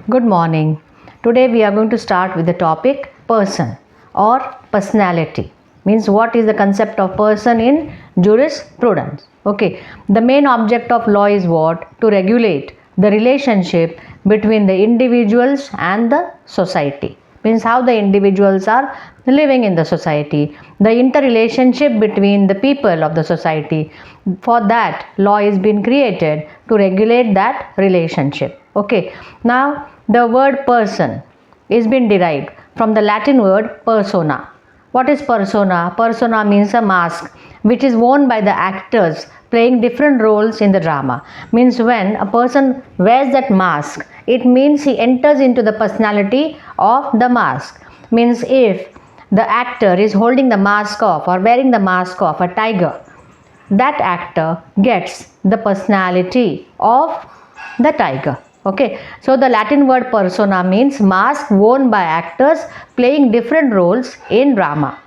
Good morning. Today we are going to start with the topic person or personality. Means what is the concept of person in jurisprudence? Okay. The main object of law is what? To regulate the relationship between the individuals and the society. Means how the individuals are living in the society, the interrelationship between the people of the society. For that, law is being created to regulate that relationship. Okay. Now the word person is been derived from the Latin word persona. What is persona? Persona means a mask which is worn by the actors playing different roles in the drama. Means when a person wears that mask, it means he enters into the personality of the mask. Means if the actor is holding the mask of or wearing the mask of a tiger, that actor gets the personality of the tiger. Okay, so the Latin word persona means mask worn by actors playing different roles in drama.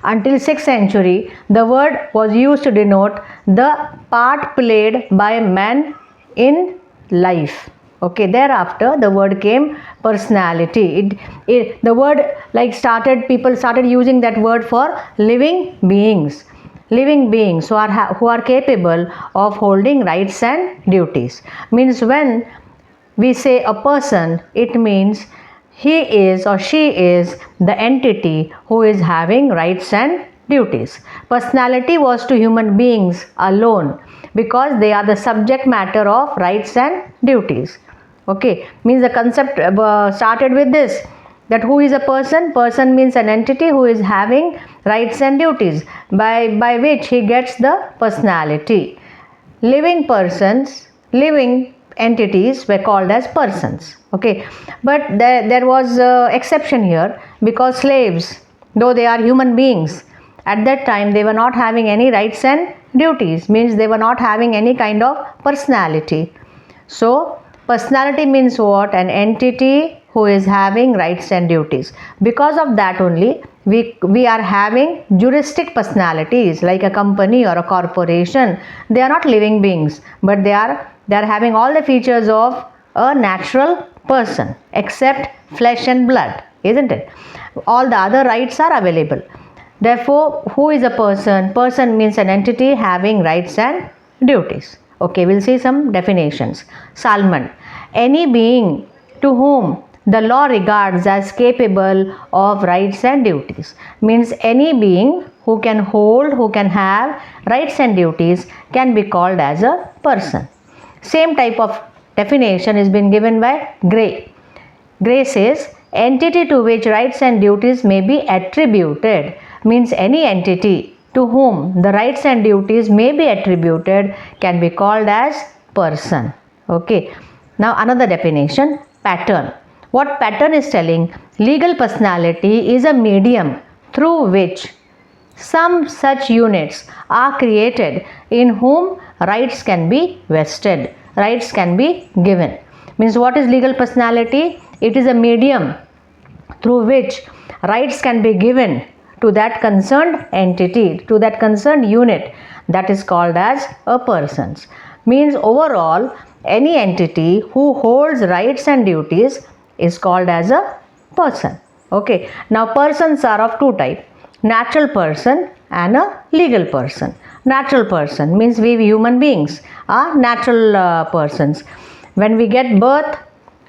Until 6th century, the word was used to denote the part played by a man in life. Okay, thereafter the word came personality. The word people started using that word for living beings who are capable of holding rights and duties. Means when we say a person, it means he is or she is the entity who is having rights and duties. Personality was to human beings alone because they are the subject matter of rights and duties. Okay, means the concept started with this, that who is a person? Person means an entity who is having rights and duties by which he gets the personality. Living entities were called as persons. Okay, but there was exception here, because slaves, though they are human beings, at that time they were not having any rights and duties. Means they were not having any kind of personality. So personality means what? An entity who is having rights and duties. Because of that only we are having juristic personalities, like a company or a corporation. They are not living beings, but they are having all the features of a natural person except flesh and blood, isn't it? All the other rights are available. Therefore, who is a person? Person means an entity having rights and duties. Okay, we'll see some definitions. Salmon: any being to whom the law regards as capable of rights and duties. Means any being who can hold, who can have rights and duties can be called as a person. Same type of definition is been given by Gray. Gray says entity to which rights and duties may be attributed. Means any entity to whom the rights and duties may be attributed can be called as person. Okay. Now another definition, pattern. What pattern is telling? Legal personality is a medium through which some such units are created in whom rights can be vested, rights can be given. Means what is legal personality? It is a medium through which rights can be given to that concerned entity, to that concerned unit, that is called as a person. Means overall, any entity who holds rights and duties is called as a person. Okay. Now persons are of two types: natural person and a legal person. Natural person means we human beings are natural persons. When we get birth,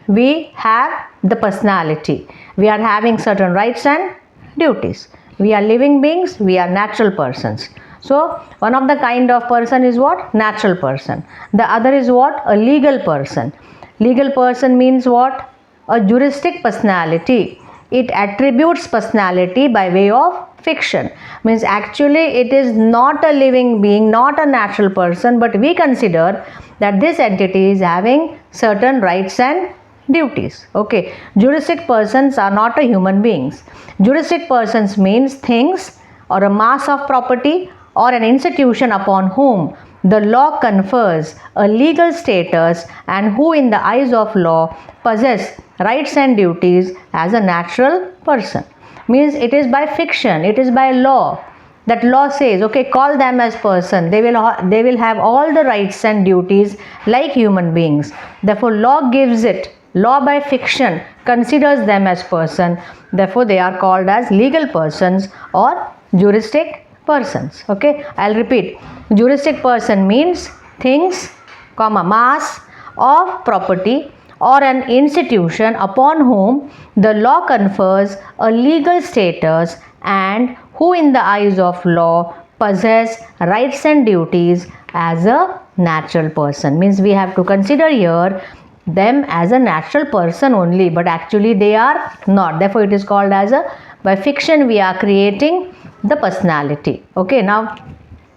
we have the personality. We are having certain rights and duties. We are living beings, we are natural persons. So one of the kind of person is what? Natural person. The other is what? A legal person. Legal person means what? A juristic personality. It attributes personality by way of fiction. Means actually it is not a living being, not a natural person, but we consider that this entity is having certain rights and duties. Okay. Juristic persons are not a human beings. Juristic persons means things or a mass of property or an institution upon whom the law confers a legal status and who in the eyes of law possess rights and duties as a natural person. Means it is by fiction, it is by law. That law says, okay, call them as person. They will have all the rights and duties like human beings. Therefore, law gives it Law by fiction considers them as person. Therefore, they are called as legal persons or juristic persons. Okay, I'll repeat. Juristic person means things, mass of property or an institution upon whom the law confers a legal status and who in the eyes of law possess rights and duties as a natural person. Means we have to consider here them as a natural person only, but actually they are not. Therefore it is called as a, by fiction we are creating the personality. Okay, now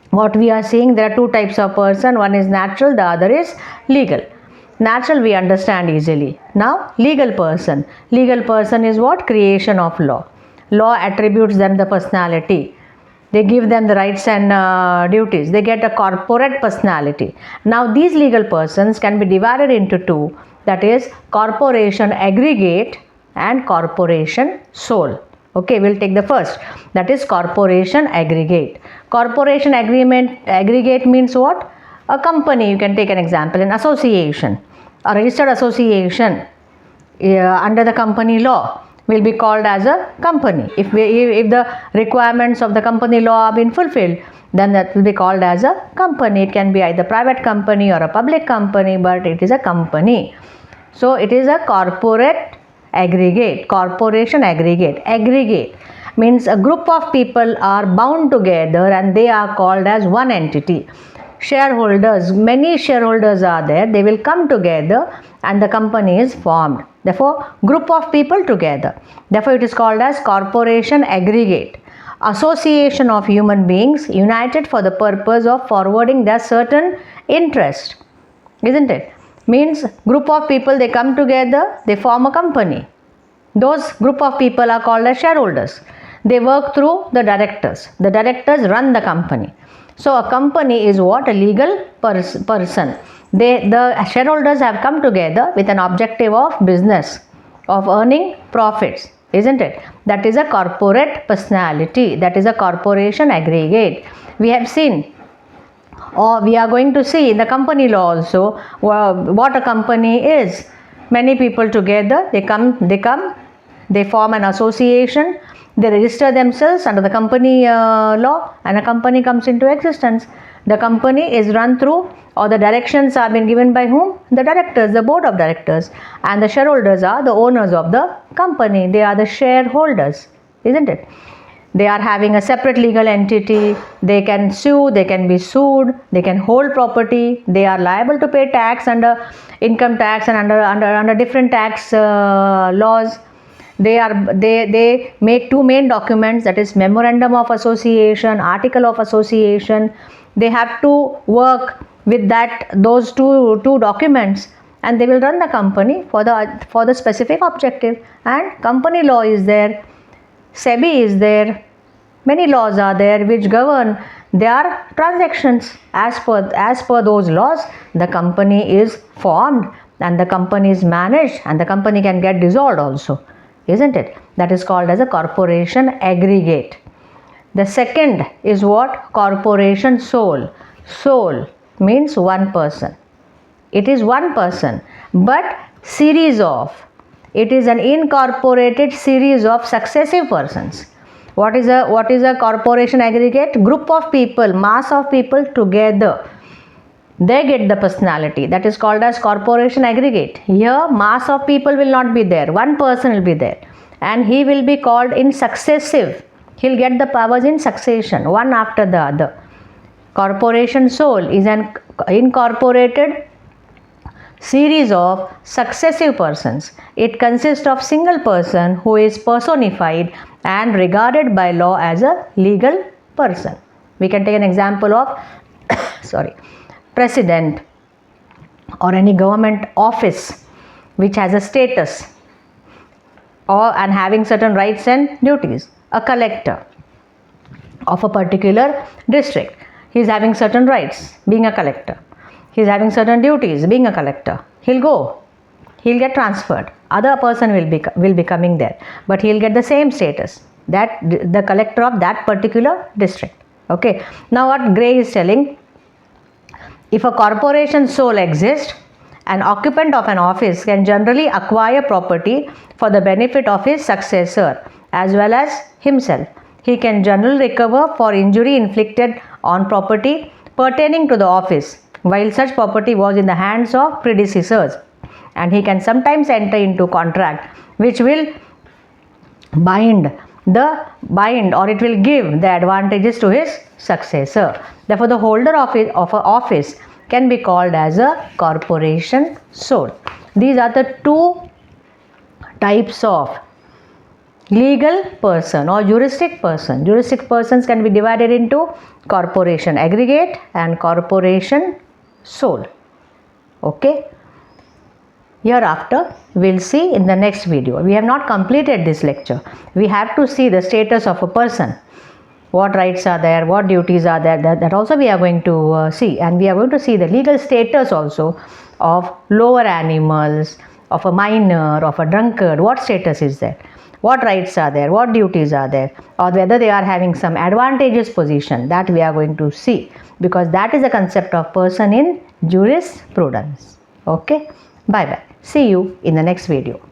what we are seeing, there are two types of person. One is natural, the other is legal. Natural we understand easily. Now legal person. Legal person is what? Creation of law. Law attributes them the personality. They give them the rights and duties. They get a corporate personality. Now these legal persons can be divided into two. That is corporation aggregate and corporation sole. Okay, we'll take the first. That is corporation aggregate. Corporation aggregate means what? A company. You can take an example, an association. A registered association under the company law will be called as a company. If the requirements of the company law are being fulfilled, then that will be called as a company. It can be either private company or a public company, but it is a company. So it is a corporate aggregate, corporation aggregate. Aggregate means a group of people are bound together and they are called as one entity. Shareholders, many shareholders are there, they will come together and the company is formed. Therefore, group of people together. Therefore, it is called as corporation aggregate. Association of human beings united for the purpose of forwarding their certain interest. Isn't it? Means group of people, they come together, they form a company. Those group of people are called as shareholders. They work through the directors. The directors run the company. So a company is what? A legal person. The shareholders have come together with an objective of business, of earning profits. Isn't it? That is a corporate personality. That is a corporation aggregate. We have seen, or we are going to see in the company law also, what a company is. Many people together, they form an association, they register themselves under the company law, and a company comes into existence. The company is run through, or the directions are being given by whom? The directors, the board of directors, and the shareholders are the owners of the company. They are the shareholders, isn't it? They are having a separate legal entity. They can sue, they can be sued, they can hold property, they are liable to pay tax under income tax and under different tax laws. They make two main documents, that is memorandum of association, article of association. They have to work with those two documents, and they will run the company for the specific objective. And company law is there, SEBI is there, many laws are there which govern their transactions. As per those laws, the company is formed and the company is managed, and the company can get dissolved also, isn't it? That is called as a corporation aggregate. The second is what? Corporation sole. Sole means one person. It is one person, but series of. It is an incorporated series of successive persons. What is a corporation aggregate? Group of people, mass of people together. They get the personality. That is called as corporation aggregate. Here, mass of people will not be there. One person will be there, and he will be called in successive. He'll get the powers in succession, one after the other. Corporation sole is an incorporated series of successive persons. It consists of single person who is personified and regarded by law as a legal person. We can take an example of president or any government office which has a status and having certain rights and duties. A collector of a particular district, he is having certain rights being a collector. He is having certain duties being a collector. He'll get transferred. Other person will be coming there, but he'll get the same status, that the collector of that particular district. Okay. Now what Gray is telling, if a corporation sole exists an occupant of an office can generally acquire property for the benefit of his successor as well as himself. He can generally recover for injury inflicted on property pertaining to the office while such property was in the hands of predecessors, and he can sometimes enter into contract which will bind or it will give the advantages to his successor. Therefore, the holder of an office can be called as a corporation soul. These are the two types of legal person or juristic person. Juristic persons can be divided into corporation aggregate and corporation soul. Okay. Hereafter, we will see in the next video. We have not completed this lecture. We have to see the status of a person. What rights are there, what duties are there, that also we are going to see. And we are going to see the legal status also of lower animals, of a minor, of a drunkard. What status is there? What rights are there? What duties are there? Or whether they are having some advantageous position. That we are going to see. Because that is the concept of person in jurisprudence. Okay. Bye bye. See you in the next video.